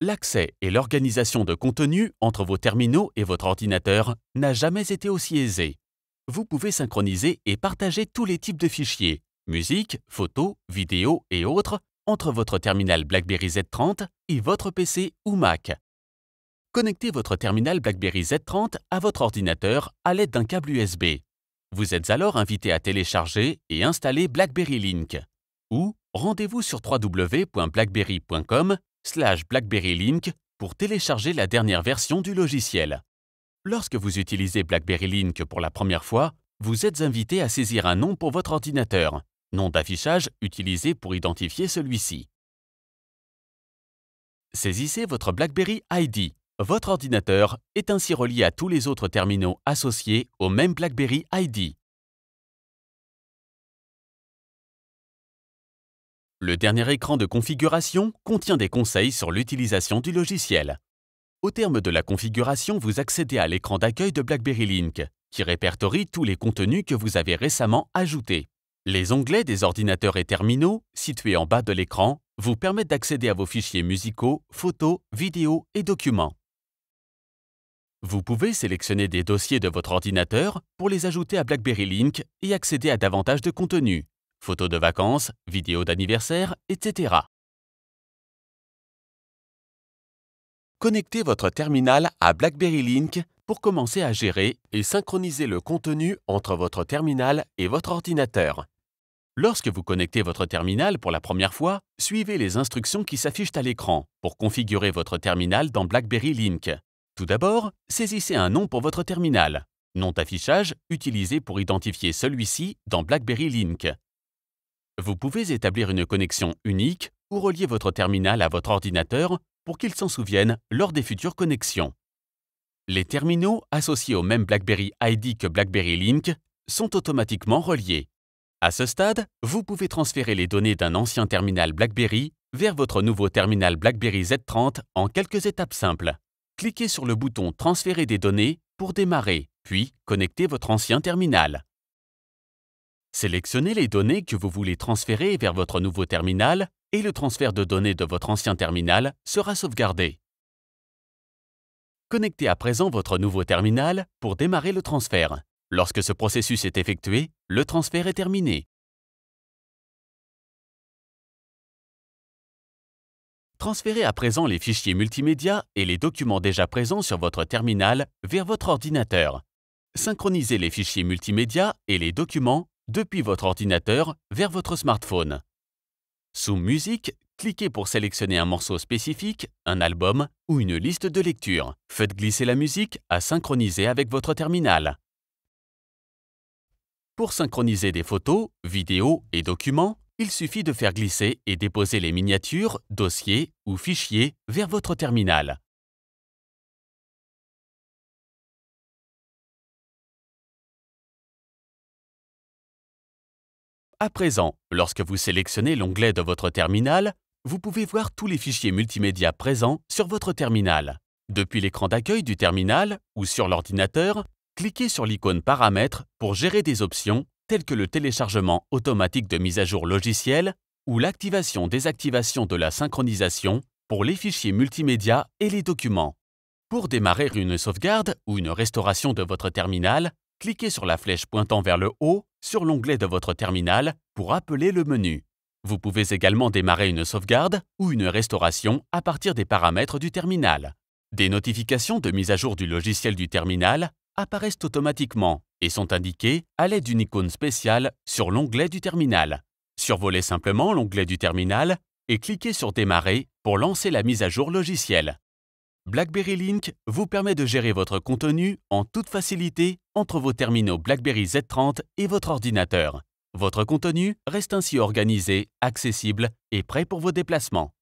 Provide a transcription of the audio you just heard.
L'accès et l'organisation de contenu entre vos terminaux et votre ordinateur n'a jamais été aussi aisé. Vous pouvez synchroniser et partager tous les types de fichiers, musique, photos, vidéos et autres, entre votre terminal BlackBerry Z30 et votre PC ou Mac. Connectez votre terminal BlackBerry Z30 à votre ordinateur à l'aide d'un câble USB. Vous êtes alors invité à télécharger et installer BlackBerry Link. Ou rendez-vous sur www.blackberry.com/BlackBerry-Link pour télécharger la dernière version du logiciel. Lorsque vous utilisez BlackBerry Link pour la première fois, vous êtes invité à saisir un nom pour votre ordinateur, nom d'affichage utilisé pour identifier celui-ci. Saisissez votre BlackBerry ID. Votre ordinateur est ainsi relié à tous les autres terminaux associés au même BlackBerry ID. Le dernier écran de configuration contient des conseils sur l'utilisation du logiciel. Au terme de la configuration, vous accédez à l'écran d'accueil de BlackBerry Link, qui répertorie tous les contenus que vous avez récemment ajoutés. Les onglets des ordinateurs et terminaux, situés en bas de l'écran, vous permettent d'accéder à vos fichiers musicaux, photos, vidéos et documents. Vous pouvez sélectionner des dossiers de votre ordinateur pour les ajouter à BlackBerry Link et accéder à davantage de contenus, photos de vacances, vidéos d'anniversaire, etc. Connectez votre terminal à BlackBerry Link pour commencer à gérer et synchroniser le contenu entre votre terminal et votre ordinateur. Lorsque vous connectez votre terminal pour la première fois, suivez les instructions qui s'affichent à l'écran pour configurer votre terminal dans BlackBerry Link. Tout d'abord, saisissez un nom pour votre terminal, nom d'affichage utilisé pour identifier celui-ci dans BlackBerry Link. Vous pouvez établir une connexion unique ou relier votre terminal à votre ordinateur pour qu'il s'en souvienne lors des futures connexions. Les terminaux associés au même BlackBerry ID que BlackBerry Link sont automatiquement reliés. À ce stade, vous pouvez transférer les données d'un ancien terminal BlackBerry vers votre nouveau terminal BlackBerry Z30 en quelques étapes simples. Cliquez sur le bouton « Transférer des données » pour démarrer, puis connectez votre ancien terminal. Sélectionnez les données que vous voulez transférer vers votre nouveau terminal et le transfert de données de votre ancien terminal sera sauvegardé. Connectez à présent votre nouveau terminal pour démarrer le transfert. Lorsque ce processus est effectué, le transfert est terminé. Transférez à présent les fichiers multimédia et les documents déjà présents sur votre terminal vers votre ordinateur. Synchronisez les fichiers multimédia et les documents depuis votre ordinateur vers votre smartphone. Sous Musique, cliquez pour sélectionner un morceau spécifique, un album ou une liste de lecture. Faites glisser la musique à synchroniser avec votre terminal. Pour synchroniser des photos, vidéos et documents, il suffit de faire glisser et déposer les miniatures, dossiers ou fichiers vers votre terminal. À présent, lorsque vous sélectionnez l'onglet de votre terminal, vous pouvez voir tous les fichiers multimédia présents sur votre terminal. Depuis l'écran d'accueil du terminal ou sur l'ordinateur, cliquez sur l'icône Paramètres pour gérer des options telles que le téléchargement automatique de mise à jour logiciel ou l'activation-désactivation de la synchronisation pour les fichiers multimédia et les documents. Pour démarrer une sauvegarde ou une restauration de votre terminal, cliquez sur la flèche pointant vers le haut sur l'onglet de votre terminal pour appeler le menu. Vous pouvez également démarrer une sauvegarde ou une restauration à partir des paramètres du terminal. Des notifications de mise à jour du logiciel du terminal apparaissent automatiquement et sont indiquées à l'aide d'une icône spéciale sur l'onglet du terminal. Survolez simplement l'onglet du terminal et cliquez sur Démarrer pour lancer la mise à jour logicielle. BlackBerry Link vous permet de gérer votre contenu en toute facilité entre vos terminaux BlackBerry Z30 et votre ordinateur. Votre contenu reste ainsi organisé, accessible et prêt pour vos déplacements.